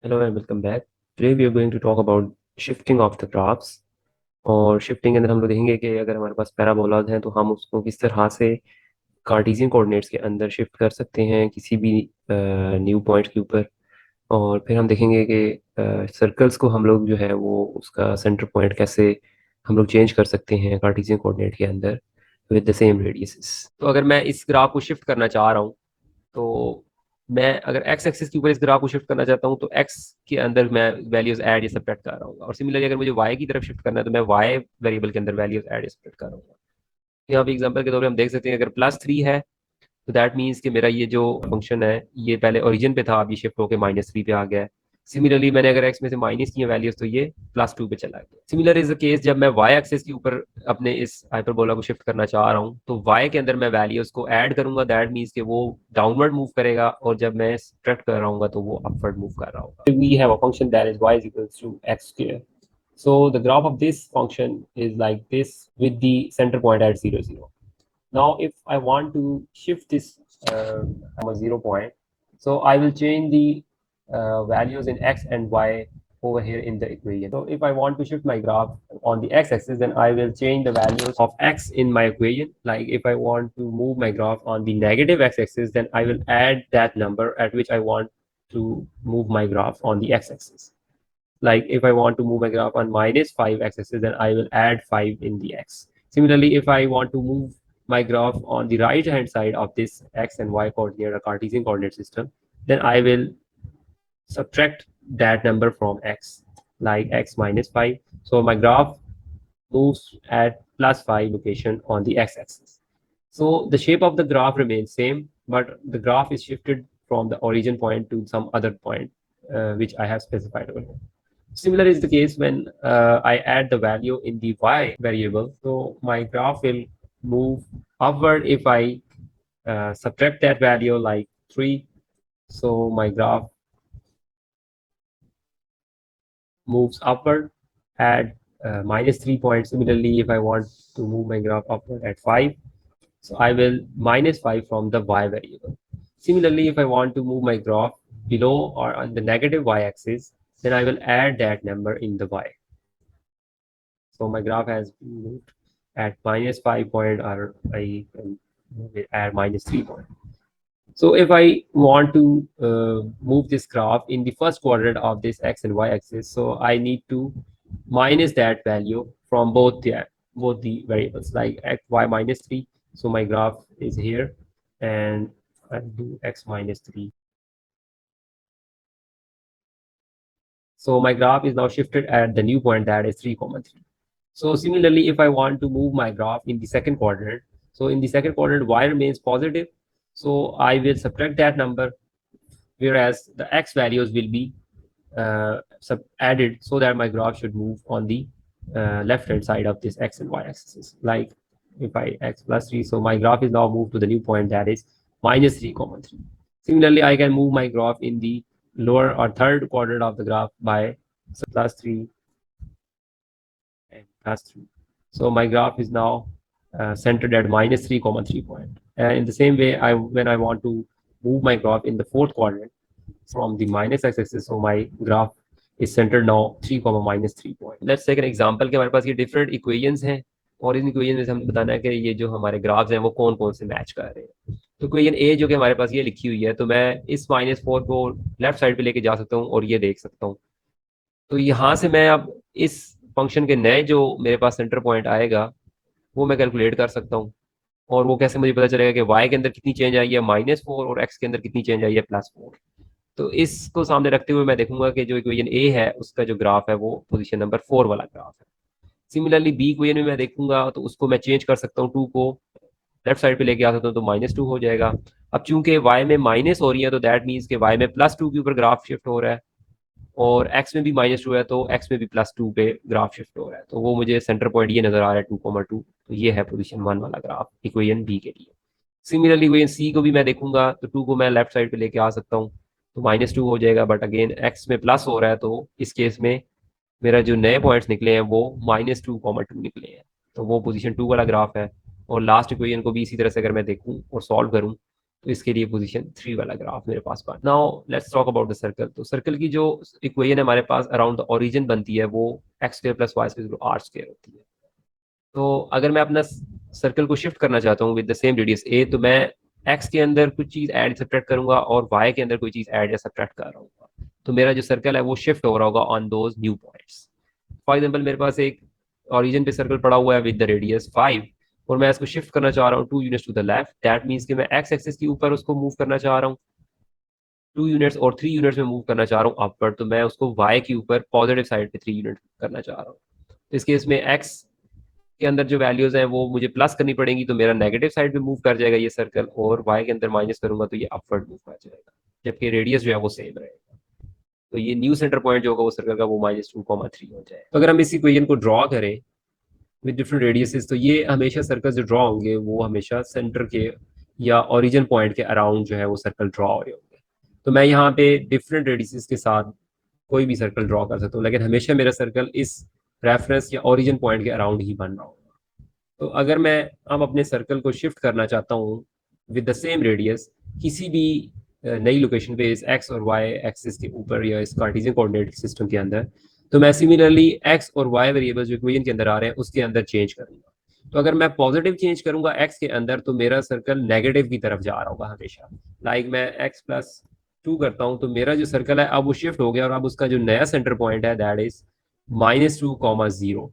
Hello and welcome back. Today we are going to talk about shifting of the graphs. और shifting के अंदर हम लोग देखेंगे कि अगर हमारे पास पैराबोलाज हैं तो हम उसको किस तरह से कार्टेशियन कोऑर्डिनेट्स के अंदर शिफ्ट कर सकते हैं किसी भी न्यू पॉइंट के ऊपर। और फिर हम देखेंगे कि सर्कल्स को हम लोग जो है वो उसका सेंटर पॉइंट कैसे हम लोग चेंज कर सकते हैं कार्टेशियन कोऑर्डिनेट के अंदर विद द सेम रेडियसेस। तो अगर मैं इस ग्राफ को शिफ्ट करना चाह रहा हूँ तो मैं अगर एक्स एक्सिस के ऊपर इस ग्राफ को शिफ्ट करना चाहता हूँ तो एक्स के अंदर मैं वैल्यूज ऐड या सब्ट्रैक्ट कर रहा हूँ, और सिमिलरली अगर मुझे वाई की तरफ शिफ्ट करना है तो मैं वाई वेरिएबल के अंदर वैल्यूज ऐड या सब्ट्रैक्ट कर रहा हूँ। यहाँ पे एग्जांपल के तौर पे हम देख सकते हैं अगर +3 है तो दैट मीन्स कि मेरा ये जो फंक्शन है ये पहले ओरिजिन पे था, अब ये शिफ्ट होकर -3 पे आ गया है। सिमिलरली मैंने अगर एक्स में से माइनस किए वैल्यूज तो ये +2 पे चला गया। सिमिलर इज द केस जब मैं वाई एक्सिस के ऊपर अपने इस हाइपरबोला को शिफ्ट करना चाह रहा हूँ तो वाई के अंदर मैं वैल्यूज को ऐड करूंगा, दैट मीन्स कि वो डाउनवर्ड मूव करेगा, और जब मैं सब्ट्रैक्ट कर रहा हूँ तो वो अपवर्ड मूव कर रहा होगा। We have a function that is y is equals to x². So the graph of this function is like this with the center point at 0, 0. Now, if I want to shift this from a 0 point, so I will change the values in x and y over here in the equation. So if I want to shift my graph on the x-axis, then I will change the values of x in my equation. Like if I want to move my graph on the negative x-axis, then I will add that number at which I want to move my graph on the x-axis. Like if I want to move my graph on -5 x-axis, then I will add 5 in the x. Similarly, if I want to move my graph on the right hand side of this x and y coordinate or Cartesian coordinate system, then I will subtract that number from x, like x -5. So my graph moves at +5 location on the x-axis. So the shape of the graph remains same, but the graph is shifted from the origin point to some other point, which I have specified over here. Similar is the case when I add the value in the y variable. So my graph will move upward if I subtract that value like 3. So my graph moves upward at -3 points. Similarly, if I want to move my graph upward at 5, so I will -5 from the y variable. Similarly, if I want to move my graph below or on the negative y-axis, then I will add that number in the y. So my graph has moved at -5 point, or I can move it at -3 point. So if I want to move this graph in the first quadrant of this x and y axis, so I need to minus that value from both the variables, like x y -3. So my graph is here, and I do x -3. So my graph is now shifted at the new point, that is 3, 3. So similarly, if I want to move my graph in the second quadrant, so in the second quadrant, y remains positive. So I will subtract that number, whereas the x values will be added so that my graph should move on the left hand side of this x and y axis. Like if I x +3, so my graph is now moved to the new point, that is -3, 3. Similarly, I can move my graph in the lower or third quadrant of the graph by +3 and +3. So my graph is now centered at -3, 3 point. And in the same way, when I want to move my graph in the fourth quadrant from the minus x-axis, so my graph is centered now 3, -3 point. Let's take an example कि हमारे पास ये different equations हैं, और in equation में से हमें बताना है कि ये जो हमारे ग्राफ्स हैं वो कौन कौन से मैच कर रहे हैं। तो इक्वेशन ए जो कि हमारे पास ये लिखी हुई है, तो मैं इस -4 को लेफ्ट साइड पे लेके जा सकता हूँ और ये देख सकता हूँ। तो यहाँ से मैं अब इस फंक्शन के नए जो मेरे पास सेंटर पॉइंट आएगा वो मैं कैलकुलेट कर सकता हूँ। और वो कैसे मुझे पता चलेगा कि y के अंदर कितनी चेंज आई है -4, और x के अंदर कितनी चेंज आई है +4। तो इसको सामने रखते हुए मैं देखूंगा कि जो इक्वेशन ए है उसका जो ग्राफ है वो पोजीशन नंबर 4 वाला ग्राफ है। सिमिलरली बी इक्वेशन में मैं देखूंगा तो उसको मैं चेंज कर सकता हूँ, 2 को लेफ्ट साइड पे लेके आ सकता हूँ तो -2 हो जाएगा। अब चूंकि y में माइनस हो रही है तो दैट मीन्स कि y में +2 के ऊपर ग्राफ शिफ्ट हो रहा है, और x में भी -2 है तो x में भी +2 पे ग्राफ शिफ्ट हो रहा है। तो वो मुझे सेंटर पॉइंट ये नजर आ रहा है 2,2। तो ये है पोजीशन 1 वाला ग्राफ इक्वेशन बी के लिए। सिमिलरली इक्वेशन सी को भी मैं देखूंगा तो 2 को मैं लेफ्ट साइड पे लेके आ सकता हूँ तो -2 हो जाएगा, बट अगेन x में प्लस हो रहा है तो इस केस में मेरा जो नए पॉइंट्स निकले हैं वो -2,2 निकले हैं। तो वो पोजीशन 2 वाला ग्राफ है। और लास्ट इक्वेशन को भी इसी तरह से अगर मैं देखूँ और सॉल्व करूँ तो इसके लिए पोजीशन 3 वाला ग्राफ मेरे पास बना। Now let's talk about the circle. तो सर्कल की जो इक्वेशन है हमारे पास अराउंड द ओरिजिन बनती है वो x square plus y square r square होती है। तो अगर मैं अपना सर्कल को शिफ्ट करना चाहता हूँ विद द सेम रेडियस ए, तो मैं एक्स के अंदर कुछ चीज ऐड सब्ट्रैक्ट करूंगा और वाई के अंदर कोई चीज ऐड या सब्ट्रैक्ट कर रहा हूँ, तो मेरा जो सर्कल है वो शिफ्ट हो रहा होगा on those new points. For example मेरे पास एक ऑरिजिन पे सर्कल पड़ा हुआ है विद द रेडियस 5, और मैं इसको शिफ्ट करना चाह रहा हूँ 2 units to the left. That means कि मैं एक्स एक्सिस के ऊपर उसको मूव करना चाह रहा हूँ 2 यूनिट्स, और 3 यूनिट्स में मूव करना चाह रहा हूँ अपवर्ड, तो मैं उसको वाई के ऊपर पॉजिटिव साइड पे 3 यूनिट करना चाह रहा हूँ। तो इस केस में एक्स के अंदर जो वैल्यूज हैं वो मुझे प्लस करनी पड़ेंगी, तो मेरा नेगेटिव साइड पे मूव कर जाएगा ये सर्कल, और वाई के अंदर माइनस करूंगा तो ये अपवर्ड मूव कर जाएगा, जबकि रेडियस जो है वो सेम रहेगा। तो ये न्यू सेंटर पॉइंट जो होगा वो सर्कल का वो -2,3 हो जाए। तो अगर हम इस इक्वेशन को ड्रॉ करें विद डिफरेंट रेडियसेस, तो ये हमेशा सर्कल जो ड्रॉ होंगे वो हमेशा सेंटर के या ओरिजिन पॉइंट के अराउंड जो है वो सर्कल ड्रॉ हो रहे होंगे। तो मैं यहाँ पे डिफरेंट रेडियसेस के साथ कोई भी सर्कल ड्रॉ कर सकता हूँ, लेकिन हमेशा मेरा सर्कल इस रेफरेंस या ओरिजिन पॉइंट के अराउंड ही बन रहा होगा। तो अगर मैं अब अपने सर्कल को शिफ्ट करना चाहता हूँ विद द सेम रेडियस किसी भी नई लोकेशन पे इस एक्स और वाई एक्सिस के ऊपर या इस कार्टेशियन कोऑर्डिनेट सिस्टम के अंदर, तो मैं सिमिलरली एक्स और वाई वेरिएबल्स जो इक्वेशन के अंदर आ रहे हैं उसके अंदर चेंज करूंगा। तो अगर मैं पॉजिटिव चेंज करूंगा एक्स के अंदर, तो मेरा सर्कल नेगेटिव की तरफ जा रहा होगा हमेशा। लाइक मैं x+2 करता हूँ, तो मेरा जो सर्कल है अब वो शिफ्ट हो गया, और अब उसका जो नया सेंटर पॉइंट है दैट इज -2,0।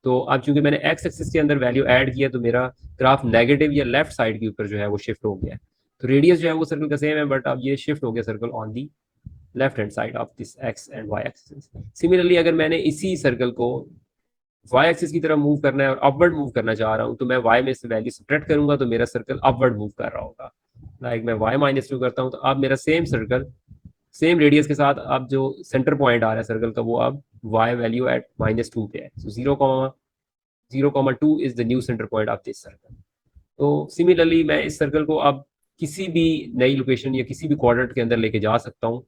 तो अब चूंकि मैंने एक्स एक्सिस के अंदर वैल्यू ऐड किया, तो मेरा ग्राफ नेगेटिव या लेफ्ट साइड के ऊपर जो है वो शिफ्ट हो गया है। तो रेडियस जो है वो सर्कल का सेम है, बट अब ये शिफ्ट हो गया circle on the left hand side of this x and y axis. Similarly अगर मैंने इसी सर्कल को वाई एक्सिस की तरफ मूव करना है और अपवर्ड मूव करना चाह रहा हूँ, तो मैं वाई में से वैल्यू सब्ट्रैक्ट करूंगा तो मेरा सर्कल अपवर्ड मूव कर रहा होगा। लाइक मैं y-2 करता हूँ, तो अब मेरा सेम सर्कल सेम रेडियस के साथ अब जो सेंटर पॉइंट आ रहा है सर्कल का वो अब y वैल्यू एट -2 पे है। सो 0,2 is the new centre point of this circle. तो सिमिलरली मैं इस सर्कल को अब किसी भी नई लोकेशन या किसी भी क्वाड्रेंट के अंदर लेके जा सकता हूँ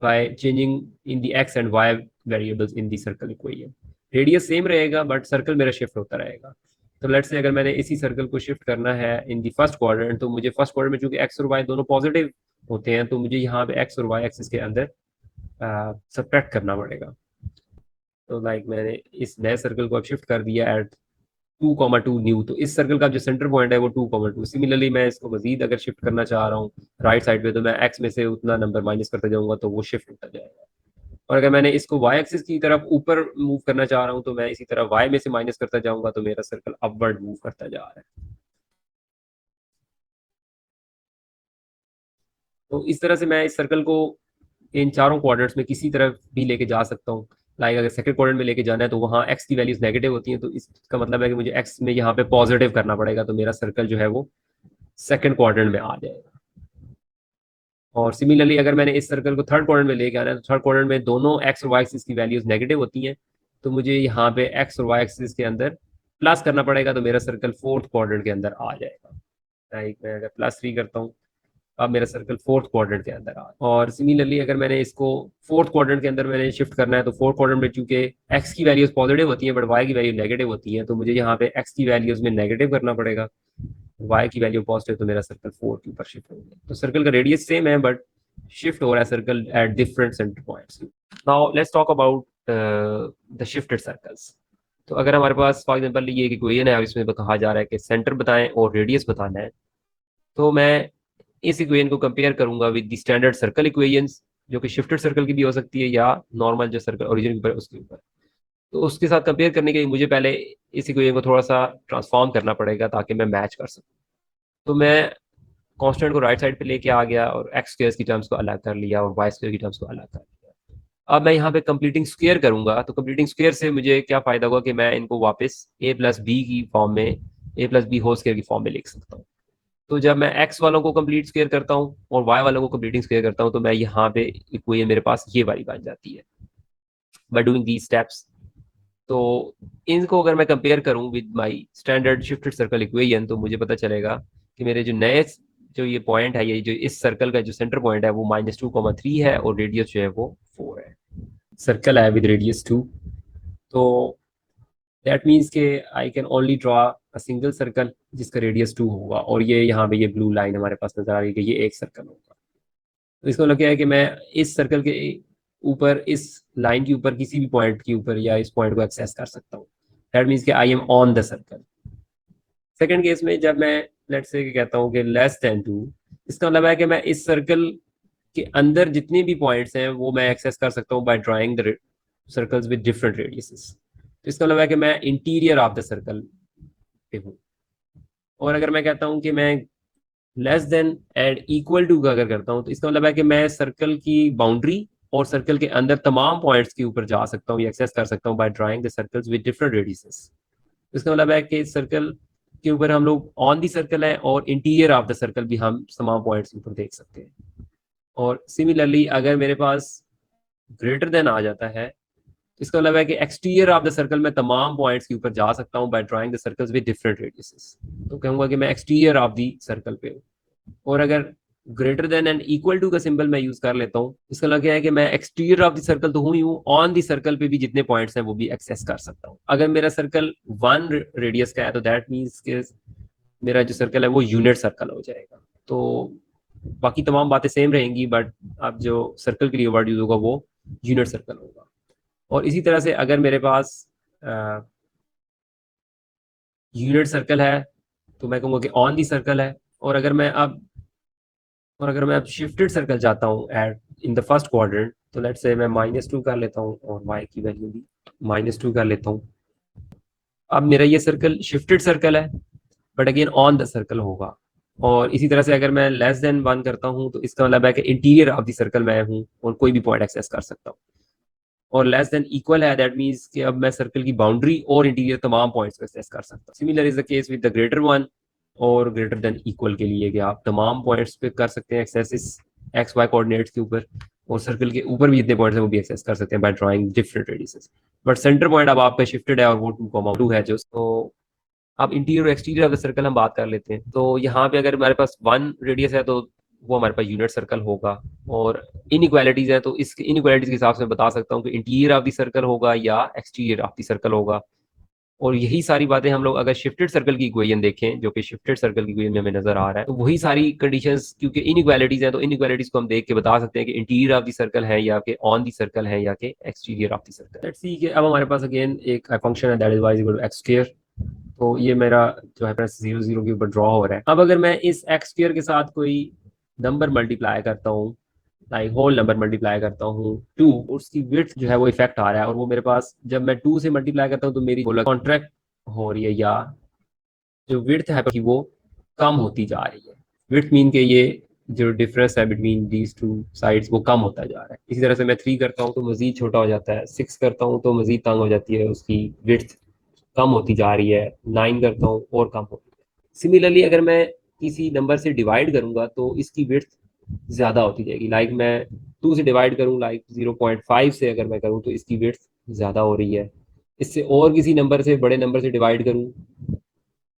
by changing in the x and y variables in the circle equation. Radius same रहेगा बट सर्कल मेरा शिफ्ट होता रहेगा। तो लेट्स से अगर मैंने इसी सर्कल को शिफ्ट करना है इन द फर्स्ट क्वाड्रेंट, तो मुझे फर्स्ट क्वाड्रेंट में चूंकि एक्स और वाई दोनों पॉजिटिव होते हैं, तो मुझे यहाँ पे एक्स और वाई एक्सिस के अंदर सब्ट्रैक्ट करना पड़ेगा। तो लाइक मैंने इस नए सर्कल को अब शिफ्ट कर दिया एट 2,2 न्यू, तो इस सर्कल का जो सेंटर पॉइंट है वो 2,2। सिमिलरली मैं इसको मजीद अगर शिफ्ट करना चाह रहा हूँ राइट साइड पे, तो मैं एक्स में से उतना नंबर माइनस करते जाऊंगा तो वो शिफ्ट होता जाएगा। और अगर मैंने इसको वाई एक्सिस की तरफ ऊपर मूव करना चाह रहा हूँ, तो मैं इसी तरह वाई में से माइनस करता जाऊंगा तो मेरा सर्कल अपवर्ड मूव करता जा रहा है। तो इस तरह से मैं इस सर्कल को इन चारों क्वाड्रेंट्स में किसी तरफ भी लेके जा सकता हूँ। लाइक अगर सेकंड क्वाड्रेंट में लेके जाना है तो वहाँ एक्स की वैल्यूज नेगेटिव होती हैं, तो इसका मतलब है कि मुझे एक्स में यहाँ पे पॉजिटिव करना पड़ेगा, तो मेरा सर्कल जो है वो सेकंड क्वाड्रेंट में आ जाएगा। और सिमिलरली अगर मैंने इस सर्कल को थर्ड क्वाड्रेंट में लेके आना है, तो थर्ड क्वाड्रेंट में दोनों एक्स और वाई एक्सिस की वैल्यूज नेगेटिव होती हैं, तो मुझे यहाँ पे एक्स और वाई एक्सिस के अंदर प्लस करना पड़ेगा, तो मेरा सर्कल फोर्थ क्वाड्रेंट के अंदर आ जाएगा। लाइक मैं अगर +3 करता हूँ, अब मेरा सर्कल फोर्थ क्वाड्रेंट के अंदर आ। और सिमिलरली अगर मैंने इसको फोर्थ क्वाड्रेंट के अंदर मैंने शिफ्ट करना है, तो फोर्थ क्वाड्रेंट में चूंकि एक्स की वैल्यूज पॉजिटिव होती हैं बट वाई की वैल्यू नेगेटिव होती है, तो मुझे यहाँ पे एक्स की वैल्यूज में नेगेटिव करना पड़ेगा, वाई की वैल्यू पॉजिटिव, तो मेरा सर्कल 4 के ऊपर शिफ्ट हो गया। तो सर्कल का रेडियस सेम है बट शिफ्ट हो रहा है circle at different centre points. Now let's talk about the shifted circles. तो अगर हमारे पास फॉर एग्जांपल ये एक इक्वेशन है और इसमें कहा जा रहा है कि सेंटर बताएं और रेडियस बताना है, तो मैं इस इक्वेशन को कंपेयर करूंगा with the standard circle equations, जो कि शिफ्टेड सर्कल की भी हो सकती है या नॉर्मल जो सर्कल ओरिजिन के ऊपर है उसके ऊपर। तो उसके साथ कंपेयर करने के लिए मुझे पहले इस इक्वेशन को थोड़ा सा ट्रांसफॉर्म करना पड़ेगा ताकि मैं मैच कर सकूं। तो मैं कांस्टेंट को राइट साइड पे लेके आ गया और एक्स स्क्वायर की टर्म्स को अलग कर लिया और वाई स्क्वायर की टर्म्स को अलग कर लिया। अब मैं यहाँ पे कंप्लीटिंग स्क्वायर करूंगा, तो कंप्लीटिंग स्क्वायर से मुझे क्या फायदा होगा कि मैं इनको वापस a+b की फॉर्म में a+b होल स्क्वायर की फॉर्म में लिख सकता हूँ। तो जब मैं एक्स वालों को कंप्लीट स्क्वायर करता हूँ और वाई वालों को कंप्लीटिंग स्क्वायर करता हूँ, तो मैं यहाँ पे इक्वेशन मेरे पास ये वाली बन जाती है बाय डूइंग दीज स्टेप्स। तो इनको अगर मैं कंपेयर करूं with my standard shifted circle equation, तो मुझे पता चलेगा कि मेरे जो नए जो ये पॉइंट है, ये जो इस सर्कल का जो सेंटर पॉइंट है वो -2,3 है और रेडियस जो है वो 4 है। सर्कल है विद रेडियस 2। तो दैट मीन्स के I can only draw a single circle जिसका रेडियस 2 होगा, और ये यहाँ पे ये ब्लू लाइन हमारे पास नजर आ रही है कि ये एक सर्कल होगा। तो इसका मतलब क्या है कि मैं इस सर्कल के ऊपर, इस लाइन के ऊपर, किसी भी पॉइंट के ऊपर या इस पॉइंट को एक्सेस कर सकता हूँ। दैट मीन्स कि I am on the circle. Second case में जब मैं लेट्स से कहता हूँ कि लेस देन 2, इसका मतलब है कि मैं इस सर्कल के अंदर जितने भी पॉइंट्स हैं वो मैं एक्सेस कर सकता हूँ by drawing the circles with different radiuses. तो इसका मतलब है कि मैं इंटीरियर ऑफ द सर्कल पे हूँ। और अगर मैं कहता हूँ कि मैं less than and equal to का अगर करता हूँ, तो इसका मतलब है कि मैं सर्कल की बाउंड्री और सर्कल के अंदर तमाम पॉइंट्स के ऊपर जा सकता हूँ या एक्सेस कर सकता हूँ by drawing the circles with different radiuses. इसका मतलब है कि सर्कल के ऊपर हम लोग ऑन दी सर्कल है और इंटीरियर ऑफ द सर्कल भी हम तमाम पॉइंट्स के ऊपर देख सकते हैं। और सिमिलरली अगर मेरे पास ग्रेटर देन आ जाता है, इसका मतलब है कि एक्सटीरियर ऑफ द सर्कल में तमाम पॉइंट्स के ऊपर जा सकता हूँ by drawing the circles with different radiuses. तो कहूंगा कि मैं एक्सटीरियर ऑफ द सर्कल पे हूँ। और अगर greater than and equal to का सिंबल मैं यूज कर लेता हूँ, इसका मतलब क्या है कि मैं एक्सटीरियर ऑफ द सर्कल तो हूँ ही हूँ, ऑन द सर्कल पे भी जितने पॉइंट्स हैं वो भी एक्सेस कर सकता हूँ। अगर मेरा सर्कल 1 रेडियस का है तो दैट मीन्स के मेरा जो सर्कल है वो यूनिट सर्कल हो जाएगा। तो बाकी तमाम बातें सेम रहेंगी, बट अब जो सर्कल के लिए वर्ड यूज होगा वो यूनिट सर्कल होगा। और इसी तरह से अगर मेरे पास यूनिट सर्कल है तो मैं कहूँगा कि ऑन दी सर्कल है। और अगर मैं अब शिफ्टेड सर्कल चाहता हूँ at in the first quadrant, तो लेट्स से मैं -2 कर लेता हूँ और y की वैल्यू भी -2 कर लेता हूँ। अब मेरा ये सर्कल शिफ्टेड सर्कल है, but again on the circle होगा। और इसी तरह से अगर मैं लेस देन 1 करता हूँ तो इसका मतलब है कि इंटीरियर ऑफ द सर्कल मैं हूँ और कोई भी पॉइंट एक्सेस कर सकता हूँ। और लेस देन इक्वल है, दैट मीन्स कि अब मैं सर्कल की बाउंड्री और इंटीरियर तमाम पॉइंट्स को एक्सेस कर सकता हूँ। Similar is the case with the greater one और ग्रेटर देन इक्वल के लिए कि आप तमाम पॉइंट्स पे कर सकते हैं एक्सेस इस एक्स वाई कोऑर्डिनेट्स के ऊपर, और सर्कल के ऊपर भी जितने पॉइंट्स हैं वो भी एक्सेस कर सकते हैं by drawing different radiuses. But centre point अब आपका शिफ्टेड है और वो 2,2 है जो। तो अब इंटीरियर और एक्सटीरियर ऑफ द सर्कल हम बात कर लेते हैं। तो यहाँ पे अगर हमारे पास 1 रेडियस है तो वो हमारे पास यूनिट सर्कल होगा। और इनइक्वालिटीज है तो इस इनइक्वालिटीज के हिसाब से मैं बता सकता हूँ कि इंटीरियर ऑफ द सर्कल होगा या एक्सटीरियर ऑफ द सर्कल होगा। और यही सारी बातें हम लोग अगर शिफ्टेड सर्कल की इक्वेशन देखें, जो कि शिफ्टेड सर्कल की इक्वेशन में हमें नजर आ रहा है, तो वही सारी कंडीशंस, क्योंकि इनइक्वालिटीज हैं तो इनइक्वालिटीज को हम देख के बता सकते हैं कि इंटीरियर ऑफ द सर्कल है या कि ऑन द सर्कल है या कि exterior of the circle. Let's see कि अब हमारे पास अगेन एक फंक्शन है that is y equal to x square. तो ये मेरा जो है प्लस 0 0 के ऊपर ड्रॉ हो रहा है। अब अगर मैं इस एक्स स्क्वायर के साथ कोई नंबर मल्टीप्लाई करता हूँ, लाइक होल नंबर मल्टीप्लाई करता हूँ 2, उसकी विड्थ जो है वो इफेक्ट आ रहा है। और वो मेरे पास जब मैं 2 से मल्टीप्लाई करता हूँ तो मेरी कॉन्ट्रैक्ट हो रही है, या जो विड्थ है कि वो कम होती जा रही है। विड्थ मीन के ये जो डिफरेंस है बिटवीन दीज टू साइड्स वो कम होता जा रहा है। इसी तरह से मैं 3 करता हूँ तो मजीद छोटा हो जाता है, 6 करता हूँ तो मजीद तंग हो जाती है, उसकी विड्थ कम होती जा रही है, 9 करता हूँ और कम होती है। सिमिलरली अगर मैं किसी नंबर से डिवाइड करूंगा तो इसकी विड्थ ज़्यादा होती जाएगी। लाइक मैं 2 से डिवाइड करूँ, लाइक 0.5 से अगर मैं करूँ तो इसकी विड्थ ज़्यादा हो रही है। इससे और किसी नंबर से, बड़े नंबर से डिवाइड करूँ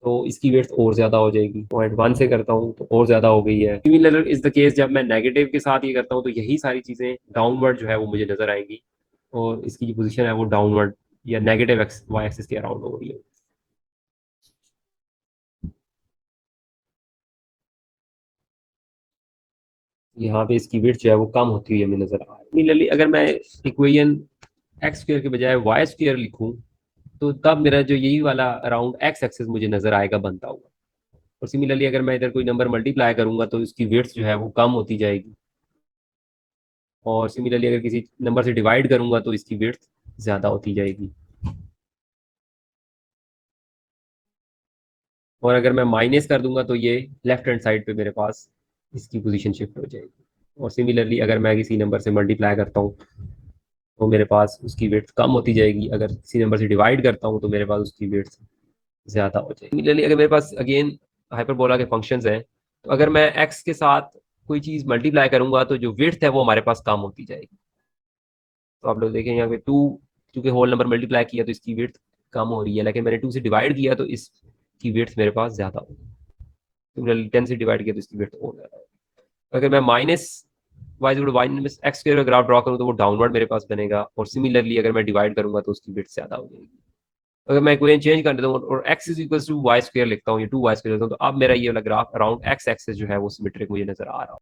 तो इसकी वेट और ज्यादा हो जाएगी। 0.1 से करता हूँ तो और ज्यादा हो गई है। सिमिलर इज द केस जब मैं नेगेटिव के साथ ये करता हूँ तो यही सारी चीजें डाउनवर्ड जो है वो मुझे नजर आएंगी, और इसकी जो पोजीशन है वो डाउनवर्ड या नेगेटिव एक्स वाई एक्सिस के अराउंड हो रही है। यहाँ पे इसकी वेट जो है वो कम होती हुई हमें नजर आ रही है। सिमिलरली अगर मैं इक्वेशन एक्स स्क्र के बजाय वाई स्क्र लिखूं तो तब मेरा जो यही वाला अराउंड एक्स एक्सिस मुझे नजर आएगा बनता हुआ। और सिमिलरली अगर मैं इधर कोई नंबर मल्टीप्लाई करूंगा तो इसकी वेट्स जो है वो कम होती जाएगी। और सिमिलरली अगर किसी नंबर से डिवाइड करूंगा तो इसकी विड्थ ज्यादा होती जाएगी। और अगर मैं माइनस कर दूंगा तो ये लेफ्ट हैंड साइड पे मेरे पास इसकी पोजीशन शिफ्ट हो जाएगी। और सिमिलरली अगर मैं किसी नंबर से मल्टीप्लाई करता हूँ तो मेरे पास उसकी विड्थ कम होती जाएगी, अगर किसी नंबर से डिवाइड करता हूँ तो मेरे पास उसकी विड्थ ज्यादा हो जाएगी। सिमिलरली अगर मेरे पास अगेन हाइपरबोला के फंक्शंस हैं, तो अगर मैं एक्स के साथ कोई चीज मल्टीप्लाई करूंगा तो जो विड्थ है वो हमारे पास कम होती जाएगी। तो आप लोग देखें यहाँ पे 2, चूंकि होल नंबर मल्टीप्लाई किया तो इसकी विड्थ कम हो रही है, लेकिन मैंने 2 से डिवाइड किया तो इसकी विड्थ मेरे पास ज्यादा होगी। सिमिलरली 10 से डिवाइड किया तो इसकी विड्थ और ज्यादा होगी। अगर मैं minus y minus x square का ग्राफ ड्रॉ करूँ तो वो डाउनवर्ड मेरे पास बनेगा। और सिमिलरली अगर मैं डिवाइड करूंगा तो उसकी विड्थ ज्यादा हो जाएगी। अगर मैं इक्वेशन चेंज कर देता हूँ और x is equal to y square लिखता हूँ या 2y स्क्वायर लिखता हूँ, तो अब मेरा ये वाला ग्राफ अराउंड एक्स एक्सेस जो है वो सिमेट्रिक मुझे नजर आ रहा है।